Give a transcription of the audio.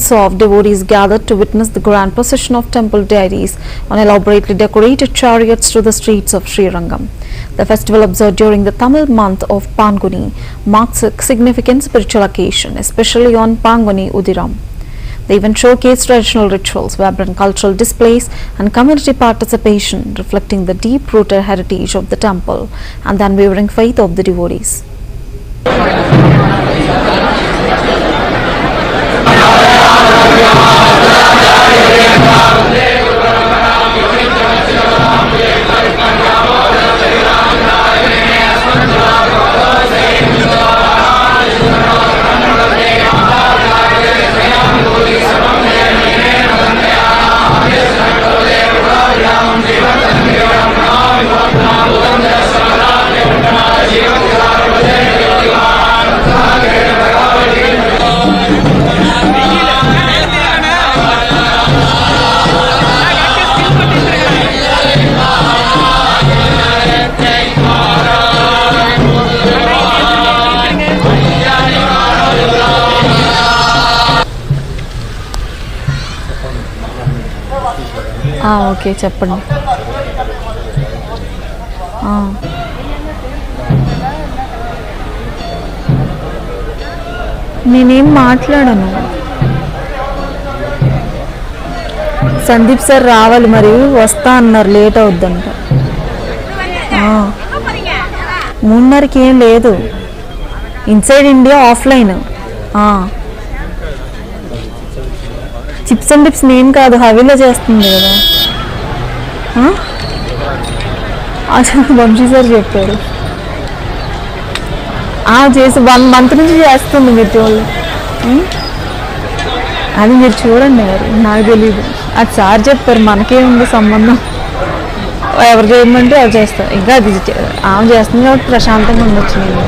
Crowds of devotees gathered to witness the grand procession of temple deities on elaborately decorated chariots through the streets of Srirangam. The festival, observed during the Tamil month of Panguni, marks a significant spiritual occasion, especially on Panguni Udiram. The event showcased traditional rituals, vibrant cultural displays, and community participation, reflecting the deep-rooted heritage of the temple and the unwavering faith of the devotees. Okay చెప్పండి. నేనేం మాట్లాడను. Sandeep sir రావాలి, మరి వస్తా అన్నారు, late అవుద్దంట. 3:30కి ఏం లేదు, inside India offline. Chips and dips నేను కాదు, హవీలో చేస్తుంది కదా. అసలు వంశీ సార్ చెప్పారు, చేసి 1 month నుంచి చేస్తుంది మీరు చూడండి. అది మీరు చూడండి, మరి నాకు తెలీదు. అది సార్ చెప్పారు, మనకేముంది సంబంధం, ఎవరు చేయమంటే అవి చేస్తారు. ఇంకా అది ఆమె చేస్తుంది కాబట్టి ప్రశాంతంగా ఉండొచ్చు నేను.